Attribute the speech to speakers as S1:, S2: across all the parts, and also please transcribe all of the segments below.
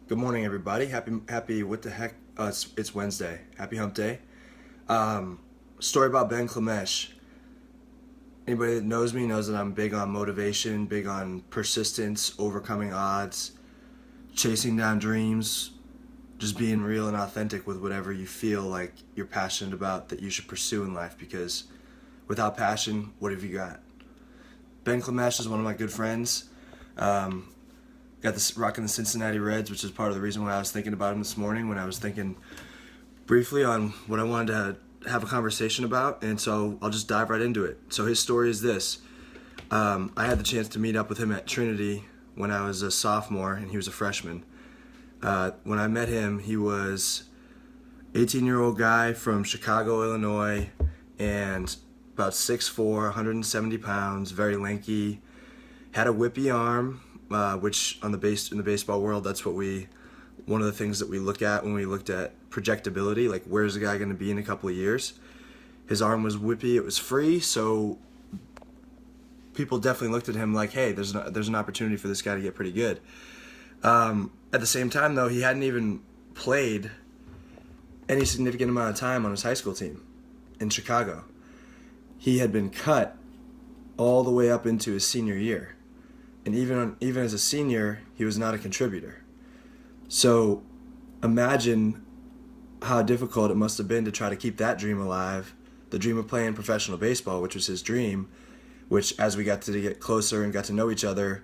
S1: Good morning, everybody. Happy. What the heck? It's Wednesday. Happy Hump Day. Story about Ben Klimesh. Anybody that knows me knows that I'm big on motivation, big on persistence, overcoming odds, chasing down dreams, just being real and authentic with whatever you feel like you're passionate about that you should pursue in life. Because without passion, what have you got? Ben Klimesh is one of my good friends. Got this rocking the Cincinnati Reds, which is part of the reason why I was thinking about him this morning when I was thinking briefly on what I wanted to have a conversation about, and so I'll just dive right into it. So his story is this. I had the chance to meet up with him at Trinity when I was a sophomore and he was a freshman. When I met him, he was 18-year-old guy from Chicago, Illinois, and about 6'4", 170 pounds, very lanky, had a whippy arm, which in the baseball world, that's one of the things that we look at when we looked at projectability, like where's the guy going to be in a couple of years. His arm was whippy, it was free, so people definitely looked at him like, hey, there's an opportunity for this guy to get pretty good. At the same time, though, he hadn't even played any significant amount of time on his high school team in Chicago. He had been cut all the way up into his senior year. And even as a senior, he was not a contributor. So imagine how difficult it must have been to try to keep that dream alive, the dream of playing professional baseball, which was his dream, which as we got to get closer and got to know each other,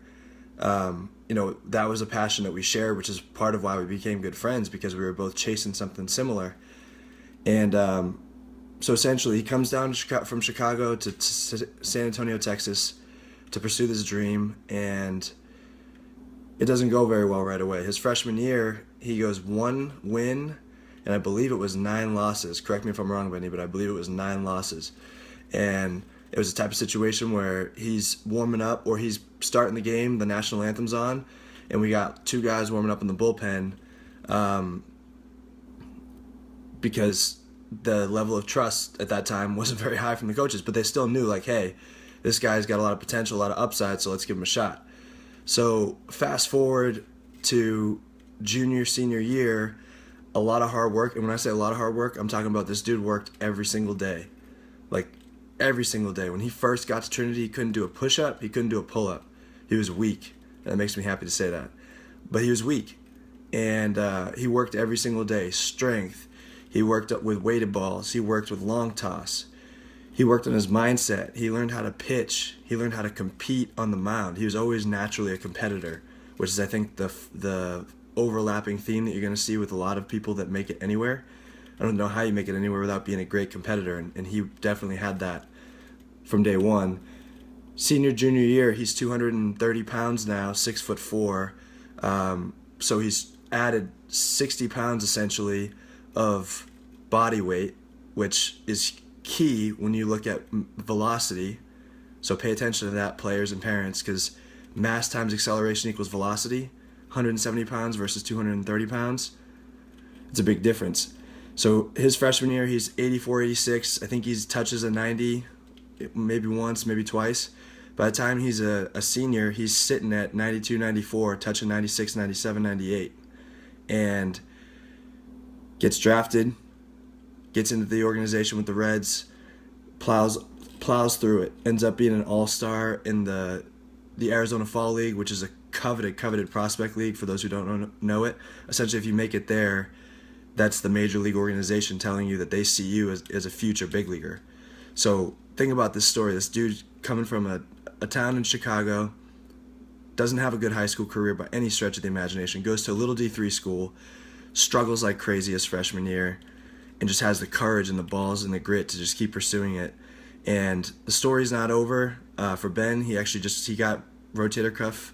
S1: that was a passion that we shared, which is part of why we became good friends, because we were both chasing something similar. And so essentially he comes down from Chicago to San Antonio, Texas, to pursue this dream, and it doesn't go very well right away. His freshman year, he goes 1 win, and I believe it was 9 losses. Correct me if I'm wrong, Benny, but I believe it was 9 losses. And it was a type of situation where he's warming up, or he's starting the game, the national anthem's on, and we got 2 guys warming up in the bullpen because the level of trust at that time wasn't very high from the coaches, but they still knew, like, hey, this guy's got a lot of potential, a lot of upside, so let's give him a shot. So fast forward to junior, senior year, a lot of hard work. And when I say a lot of hard work, I'm talking about this dude worked every single day. Like, every single day. When he first got to Trinity, he couldn't do a push-up, he couldn't do a pull-up. He was weak. And that makes me happy to say that. But he was weak. And he worked every single day. Strength. He worked up with weighted balls. He worked with long toss. He worked on his mindset. He learned how to pitch. He learned how to compete on the mound. He was always naturally a competitor, which is, I think, the overlapping theme that you're going to see with a lot of people that make it anywhere. I don't know how you make it anywhere without being a great competitor, and he definitely had that from day one. Senior, junior year, he's 230 pounds now, 6'4". So he's added 60 pounds, essentially, of body weight, which is key when you look at velocity. So pay attention to that, players and parents, because mass times acceleration equals velocity. 170 pounds versus 230 pounds. It's a big difference. So his freshman year, he's 84, 86. I think he touches a 90, maybe once, maybe twice. By the time he's a senior, he's sitting at 92, 94, touching 96, 97, 98. And gets drafted, gets into the organization with the Reds, plows through it, ends up being an all-star in the Arizona Fall League, which is a coveted prospect league for those who don't know it. Essentially, if you make it there, that's the major league organization telling you that they see you as a future big leaguer. So think about this story. This dude coming from a town in Chicago, doesn't have a good high school career by any stretch of the imagination, goes to a little D3 school, struggles like crazy his freshman year, and just has the courage and the balls and the grit to just keep pursuing it. And the story's not over for Ben. He got rotator cuff,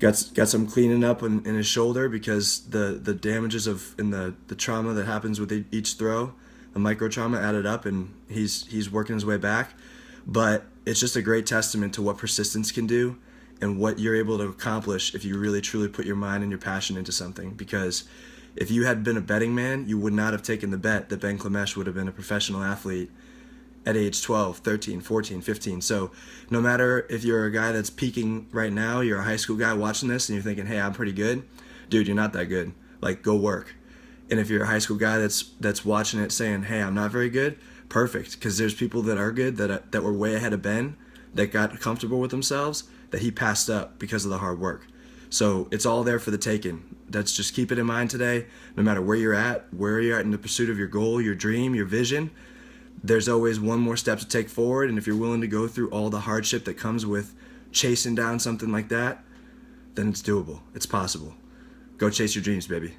S1: got some cleaning up in his shoulder because the damages and the trauma that happens with each throw, the micro trauma added up, and he's working his way back. But it's just a great testament to what persistence can do and what you're able to accomplish if you really truly put your mind and your passion into something. Because if you had been a betting man, you would not have taken the bet that Ben Klimesh would have been a professional athlete at age 12, 13, 14, 15. So no matter if you're a guy that's peaking right now, you're a high school guy watching this and you're thinking, hey, I'm pretty good. dude, you're not that good. Like, go work. And if you're a high school guy that's watching it saying, hey, I'm not very good, perfect. Because there's people that are good that were way ahead of Ben, that got comfortable with themselves, that he passed up because of the hard work. So it's all there for the taking. That's just keep it in mind today. No matter where you're at in the pursuit of your goal, your dream, your vision, there's always one more step to take forward. And if you're willing to go through all the hardship that comes with chasing down something like that, then it's doable. It's possible. Go chase your dreams, baby.